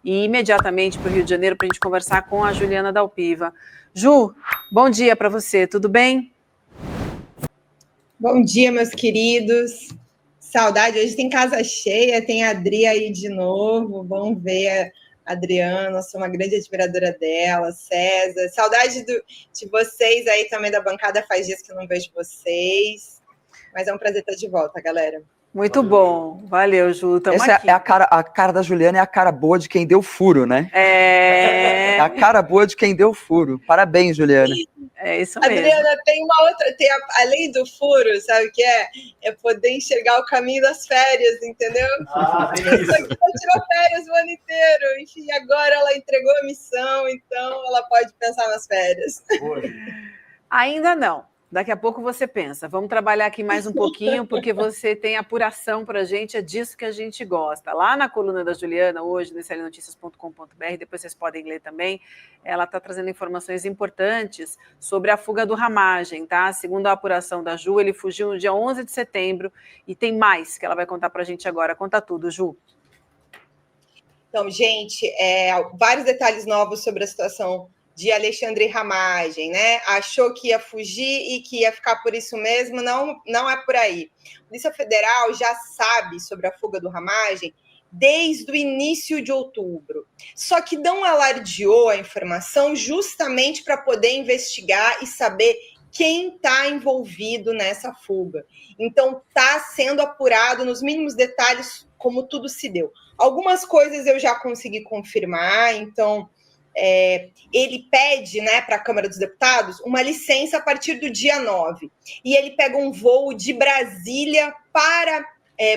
e imediatamente para o Rio de Janeiro para a gente conversar com a Juliana Dalpiva. Ju, bom dia para você, tudo bem? Bom dia, meus queridos. Saudade, hoje tem casa cheia, tem a Adri aí de novo. Vamos ver a Adriana, sou uma grande admiradora dela, César. Saudade de vocês aí também da bancada, faz dias que eu não vejo vocês. Mas é um prazer estar de volta, galera. Muito bom, valeu, Ju. Essa aqui é a cara da Juliana, é a cara boa de quem deu furo, né? É a cara boa de quem deu furo. Parabéns, Juliana. É isso mesmo. Adriana, tem uma outra, além do furo, sabe o que é? É poder enxergar o caminho das férias, entendeu? Isso aqui ela tirou férias o ano inteiro, enfim, agora ela entregou a missão, então ela pode pensar nas férias. Ainda não. Daqui a pouco você pensa, vamos trabalhar aqui mais um pouquinho, porque você tem apuração para a gente, é disso que a gente gosta. Lá na coluna da Juliana, hoje, no slnoticias.com.br, depois vocês podem ler também, ela está trazendo informações importantes sobre a fuga do Ramagem, tá? Segundo a apuração da Ju, ele fugiu no dia 11 de setembro, e tem mais que ela vai contar para a gente agora. Conta tudo, Ju. Então, gente, vários detalhes novos sobre a situação de Alexandre Ramagem, né? Achou que ia fugir e que ia ficar por isso mesmo, não é por aí. A Polícia Federal já sabe sobre a fuga do Ramagem desde o início de outubro. Só que não alardeou a informação justamente para poder investigar e saber quem está envolvido nessa fuga. Então, está sendo apurado nos mínimos detalhes como tudo se deu. Algumas coisas eu já consegui confirmar, então... ele pede, né, para a Câmara dos Deputados uma licença a partir do dia 9. E ele pega um voo de Brasília para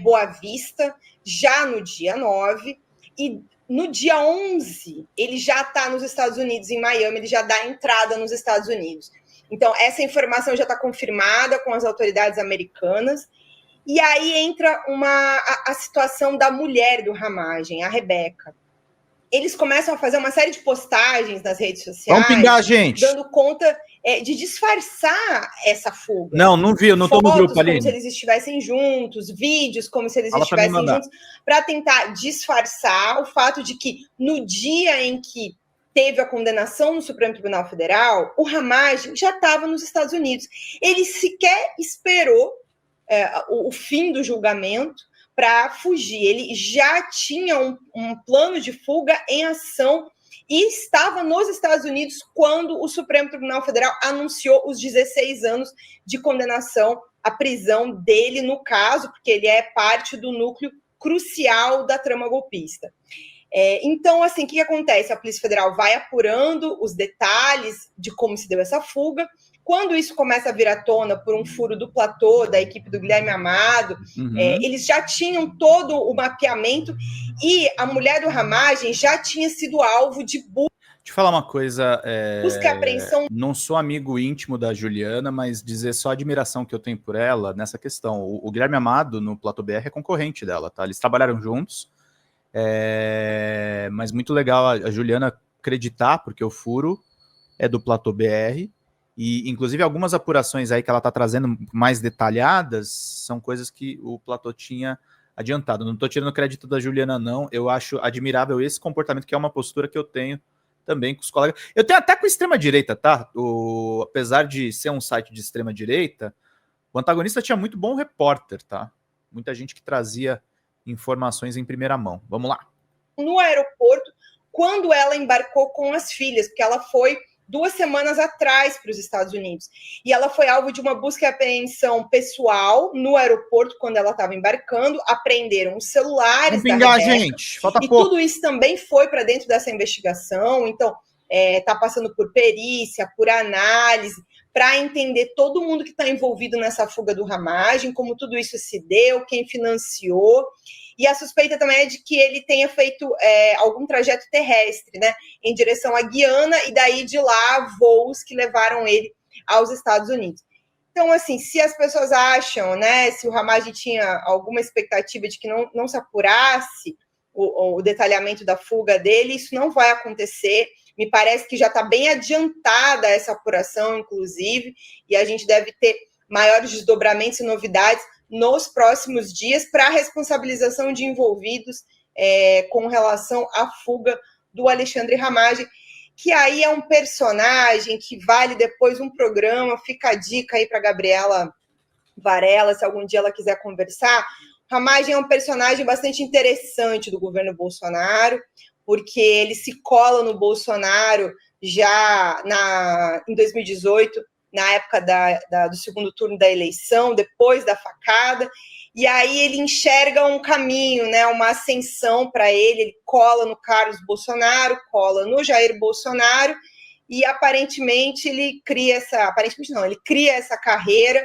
Boa Vista, já no dia 9. E no dia 11, ele já está nos Estados Unidos, em Miami, ele já dá entrada nos Estados Unidos. Então, essa informação já está confirmada com as autoridades americanas. E aí entra a situação da mulher do Ramagem, a Rebeca. Eles começam a fazer uma série de postagens nas redes sociais. Vamos pingar, gente. Dando conta de disfarçar essa fuga. Não vi, eu não estou no grupo ali. Como se eles estivessem juntos, vídeos como se eles estivessem juntos, para tentar disfarçar o fato de que no dia em que teve a condenação no Supremo Tribunal Federal, o Ramagem já estava nos Estados Unidos. Ele sequer esperou o fim do julgamento para fugir. Ele já tinha um plano de fuga em ação e estava nos Estados Unidos quando o Supremo Tribunal Federal anunciou os 16 anos de condenação à prisão dele no caso, porque ele é parte do núcleo crucial da trama golpista. Então, assim, o que acontece? A Polícia Federal vai apurando os detalhes de como se deu essa fuga. Quando isso começa a vir à tona por um furo do platô da equipe do Guilherme Amado, eles já tinham todo o mapeamento e a mulher do Ramagem já tinha sido alvo de busca. Deixa eu falar uma coisa. Busca e apreensão. Não sou amigo íntimo da Juliana, mas dizer só a admiração que eu tenho por ela nessa questão. O Guilherme Amado, no Platô BR, é concorrente dela, tá? Eles trabalharam juntos, mas muito legal a Juliana acreditar, porque o furo é do Platô BR. E, inclusive, algumas apurações aí que ela está trazendo mais detalhadas são coisas que o Platô tinha adiantado. Não estou tirando crédito da Juliana, não. Eu acho admirável esse comportamento, que é uma postura que eu tenho também com os colegas. Eu tenho até com a extrema-direita, tá? Apesar de ser um site de extrema-direita, o Antagonista tinha muito bom repórter, tá? Muita gente que trazia informações em primeira mão. Vamos lá. No aeroporto, quando ela embarcou com as filhas, porque ela foi 2 semanas atrás para os Estados Unidos. E ela foi alvo de uma busca e apreensão pessoal no aeroporto, quando ela estava embarcando. Apreenderam os celulares da Rebeca. Gente, falta e pouco. Tudo isso também foi para dentro dessa investigação. Então, está passando por perícia, por análise, para entender todo mundo que está envolvido nessa fuga do Ramagem, como tudo isso se deu, quem financiou. E a suspeita também é de que ele tenha feito algum trajeto terrestre, né, em direção à Guiana, e daí de lá voos que levaram ele aos Estados Unidos. Então, assim, se as pessoas acham, né, se o Ramagem tinha alguma expectativa de que não se apurasse o detalhamento da fuga dele, isso não vai acontecer. Me parece que já está bem adiantada essa apuração, inclusive, e a gente deve ter maiores desdobramentos e novidades nos próximos dias para a responsabilização de envolvidos com relação à fuga do Alexandre Ramagem, que aí é um personagem que vale depois um programa, fica a dica aí para Gabriela Varela, se algum dia ela quiser conversar. Ramagem é um personagem bastante interessante do governo Bolsonaro, porque ele se cola no Bolsonaro já em 2018, na época do segundo turno da eleição, depois da facada, e aí ele enxerga um caminho, né, uma ascensão para ele cola no Carlos Bolsonaro, cola no Jair Bolsonaro, e aparentemente ele cria essa carreira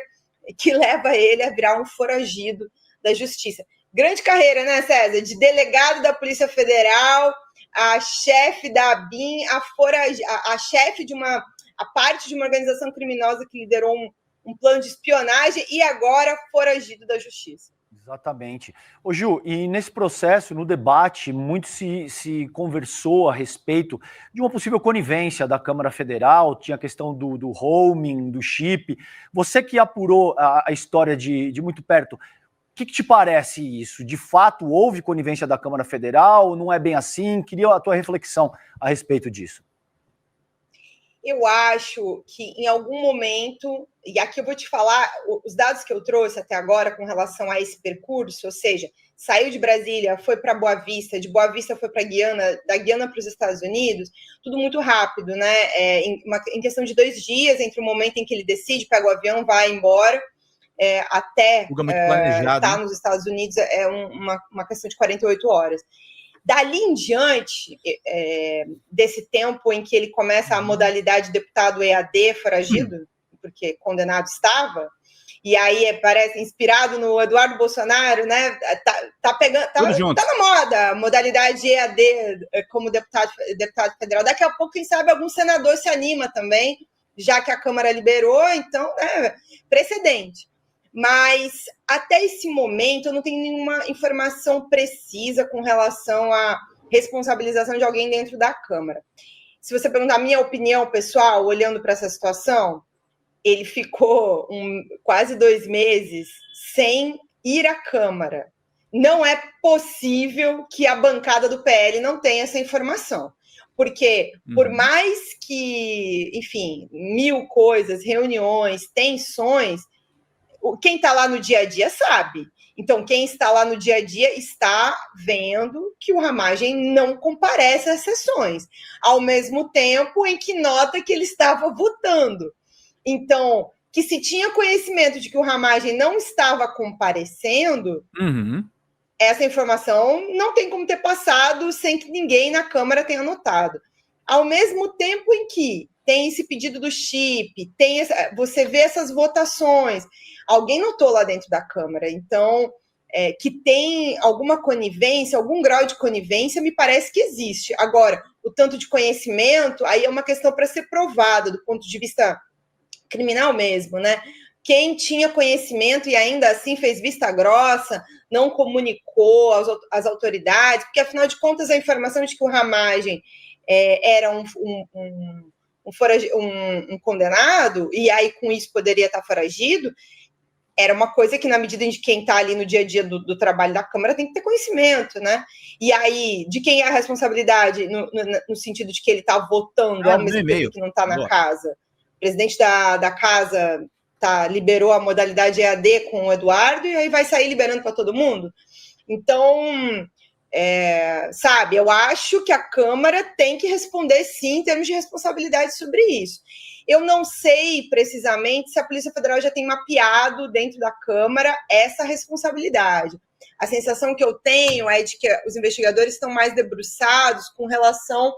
que leva ele a virar um foragido da justiça. Grande carreira, né, César? De delegado da Polícia Federal, a chefe da ABIN, a chefe a parte de uma organização criminosa que liderou um plano de espionagem e agora foragido da justiça. Exatamente. Ô Gil, e nesse processo, no debate, muito se conversou a respeito de uma possível conivência da Câmara Federal, tinha a questão do roaming, do chip. Você que apurou a história de muito perto, o que te parece isso? De fato, houve conivência da Câmara Federal? Não é bem assim? Queria a tua reflexão a respeito disso. Eu acho que em algum momento, e aqui eu vou te falar, os dados que eu trouxe até agora com relação a esse percurso, ou seja, saiu de Brasília, foi para Boa Vista, de Boa Vista foi para Guiana, da Guiana para os Estados Unidos, tudo muito rápido, né? Em questão de 2 dias, entre o momento em que ele decide, pega o avião, vai embora, até estar nos Estados Unidos, é uma questão de 48 horas. Dali em diante, desse tempo em que ele começa a modalidade deputado EAD foragido, porque condenado estava, e aí parece inspirado no Eduardo Bolsonaro, né? Tá na moda a modalidade EAD como deputado federal. Daqui a pouco, quem sabe, algum senador se anima também, já que a Câmara liberou, então, precedente. Mas até esse momento eu não tenho nenhuma informação precisa com relação à responsabilização de alguém dentro da Câmara. Se você perguntar a minha opinião pessoal, olhando para essa situação, ele ficou quase 2 meses sem ir à Câmara. Não é possível que a bancada do PL não tenha essa informação. Porque, por mais que, enfim, 1000 coisas, reuniões, tensões, quem está lá no dia a dia sabe. Então, quem está lá no dia a dia está vendo que o Ramagem não comparece às sessões, ao mesmo tempo em que nota que ele estava votando. Então, que se tinha conhecimento de que o Ramagem não estava comparecendo, essa informação não tem como ter passado sem que ninguém na Câmara tenha notado. Ao mesmo tempo em que tem esse pedido do chip, você vê essas votações, alguém notou lá dentro da Câmara, então, que tem alguma conivência, algum grau de conivência, me parece que existe. Agora, o tanto de conhecimento, aí é uma questão para ser provada, do ponto de vista criminal mesmo, né? Quem tinha conhecimento e ainda assim fez vista grossa, não comunicou às autoridades, porque, afinal de contas, a informação de que o Ramagem era um condenado, e aí com isso poderia estar foragido, era uma coisa que, na medida em que quem está ali no dia a dia do trabalho da Câmara tem que ter conhecimento, né? E aí, de quem é a responsabilidade no sentido de que ele está votando ao mesmo tempo que não está na casa? O presidente da casa liberou a modalidade EAD com o Eduardo e aí vai sair liberando para todo mundo? Então, sabe, eu acho que a Câmara tem que responder, sim, em termos de responsabilidade sobre isso. Eu não sei precisamente se a Polícia Federal já tem mapeado dentro da Câmara essa responsabilidade. A sensação que eu tenho é de que os investigadores estão mais debruçados com relação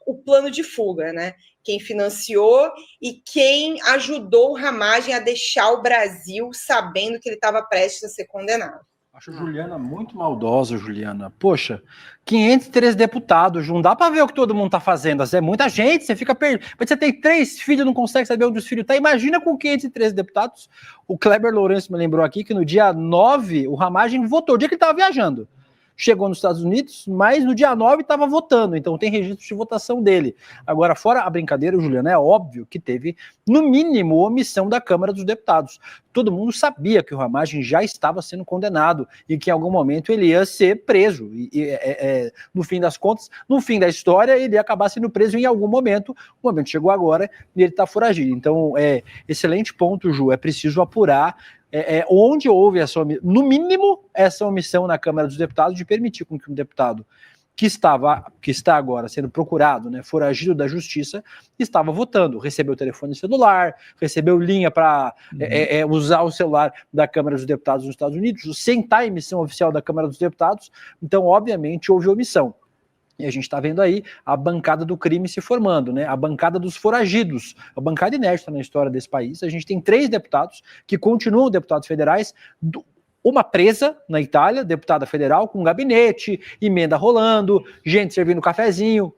ao plano de fuga, né? Quem financiou e quem ajudou o Ramagem a deixar o Brasil sabendo que ele estava prestes a ser condenado. Acho Juliana muito maldosa, Juliana. Poxa, 503 deputados, não dá para ver o que todo mundo tá fazendo. É muita gente, você fica perdido. Você tem 3 filhos, não consegue saber onde os filhos estão. Imagina com 503 deputados. O Kleber Lourenço me lembrou aqui que no dia 9 o Ramagem votou, o dia que ele estava viajando. chegou nos Estados Unidos, mas no dia 9 estava votando, então tem registro de votação dele. Agora, fora a brincadeira, Juliana, é óbvio que teve, no mínimo, omissão da Câmara dos Deputados. Todo mundo sabia que o Ramagem já estava sendo condenado e que em algum momento ele ia ser preso. No fim das contas, no fim da história, ele ia acabar sendo preso em algum momento. O momento chegou agora e ele está foragido. Então, excelente ponto, Ju. É preciso apurar onde houve no mínimo, essa omissão na Câmara dos Deputados de permitir com que um deputado que está agora sendo procurado, né, foragido da justiça, estava votando, recebeu telefone celular, recebeu linha para usar o celular da Câmara dos Deputados nos Estados Unidos, sem estar em emissão oficial da Câmara dos Deputados, então, obviamente, houve omissão. E a gente está vendo aí a bancada do crime se formando, né? A bancada dos foragidos, a bancada inédita na história desse país. A gente tem 3 deputados que continuam deputados federais, uma presa na Itália, deputada federal, com gabinete, emenda rolando, gente servindo cafezinho,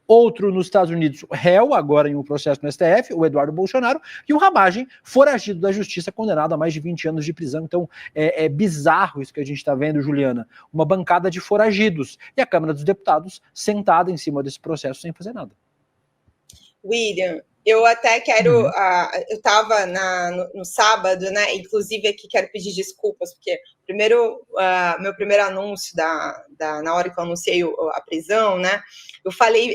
outro nos Estados Unidos, réu, agora em um processo no STF, o Eduardo Bolsonaro, e o Ramagem, foragido da justiça, condenado a mais de 20 anos de prisão. Então, é bizarro isso que a gente está vendo, Juliana. Uma bancada de foragidos e a Câmara dos Deputados sentada em cima desse processo sem fazer nada. William, eu até quero... eu estava no sábado, né? Inclusive aqui quero pedir desculpas, porque meu primeiro anúncio na hora que eu anunciei a prisão, né? Eu falei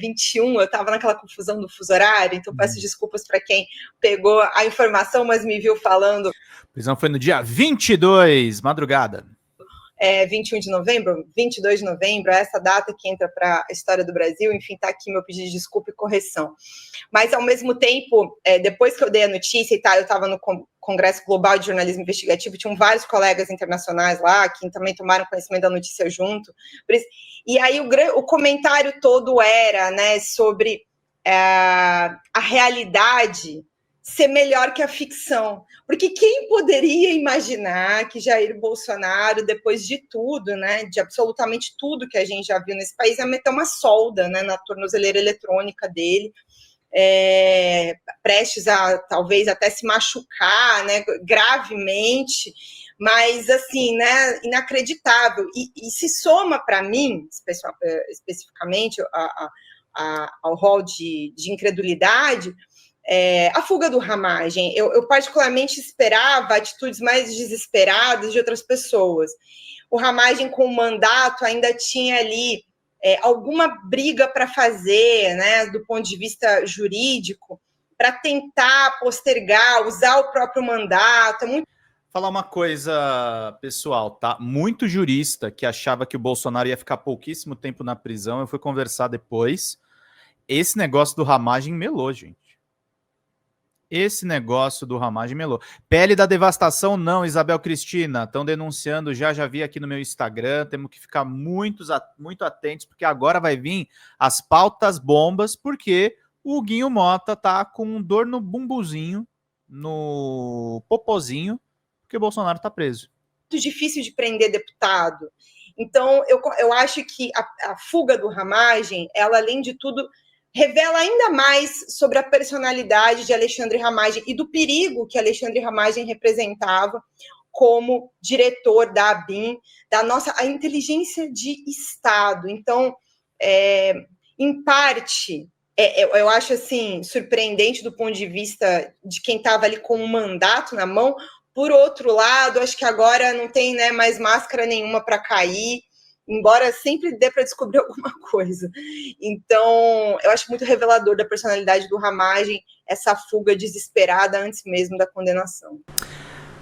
21, eu estava naquela confusão do fuso horário, então peço desculpas para quem pegou a informação, mas me viu falando. A prisão foi no dia 22, madrugada. 21 de novembro, 22 de novembro, essa data que entra para a história do Brasil, enfim, está aqui meu pedido de desculpa e correção. Mas, ao mesmo tempo, depois que eu dei a notícia e eu estava no Congresso Global de Jornalismo Investigativo, tinham vários colegas internacionais lá que também tomaram conhecimento da notícia junto. E aí o comentário todo era, né, sobre a realidade ser melhor que a ficção. Porque quem poderia imaginar que Jair Bolsonaro, depois de tudo, né, de absolutamente tudo que a gente já viu nesse país, ia meter uma solda, né, na tornozeleira eletrônica dele, prestes a talvez até se machucar, né, gravemente, mas assim, né, inacreditável. E se soma para mim, especificamente, ao rol de incredulidade, a fuga do Ramagem. Eu particularmente esperava atitudes mais desesperadas de outras pessoas. O Ramagem, com o mandato, ainda tinha ali alguma briga para fazer, né, do ponto de vista jurídico, para tentar postergar, usar o próprio mandato. Falar uma coisa pessoal, tá? Muito jurista que achava que o Bolsonaro ia ficar pouquíssimo tempo na prisão, eu fui conversar depois. Esse negócio do Ramagem melou, gente. Esse negócio do Ramagem melou. Pele da devastação, não, Isabel Cristina. Estão denunciando, já vi aqui no meu Instagram. Temos que ficar muito atentos, porque agora vai vir as pautas bombas, porque o Guinho Mota tá com dor no bumbuzinho, no popozinho, porque o Bolsonaro tá preso. Muito difícil de prender deputado. Então, eu acho que a fuga do Ramagem, ela, além de tudo, revela ainda mais sobre a personalidade de Alexandre Ramagem e do perigo que Alexandre Ramagem representava como diretor da ABIN, a inteligência de Estado. Então, em parte, eu acho assim surpreendente do ponto de vista de quem estava ali com um mandato na mão. Por outro lado, acho que agora não tem, né, mais máscara nenhuma para cair, embora sempre dê para descobrir alguma coisa. Então, eu acho muito revelador da personalidade do Ramagem essa fuga desesperada antes mesmo da condenação.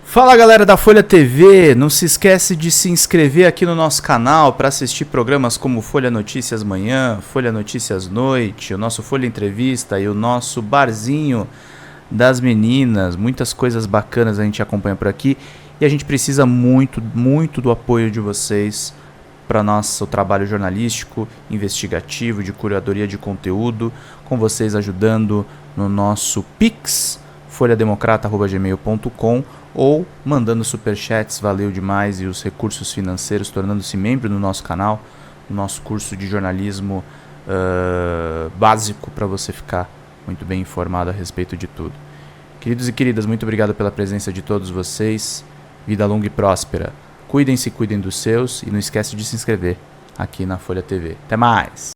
Fala, galera da Folha TV, não se esquece de se inscrever aqui no nosso canal para assistir programas como Folha Notícias Manhã, Folha Notícias Noite, o nosso Folha Entrevista e o nosso Barzinho das Meninas. Muitas coisas bacanas a gente acompanha por aqui e a gente precisa muito, muito do apoio de vocês para nosso trabalho jornalístico, investigativo, de curadoria de conteúdo, com vocês ajudando no nosso Pix, folhademocrata@gmail.com, ou mandando superchats, valeu demais, e os recursos financeiros, tornando-se membro do nosso canal, no nosso curso de jornalismo básico, para você ficar muito bem informado a respeito de tudo. Queridos e queridas, muito obrigado pela presença de todos vocês, vida longa e próspera. Cuidem-se, cuidem dos seus e não esquece de se inscrever aqui na Folha TV. Até mais!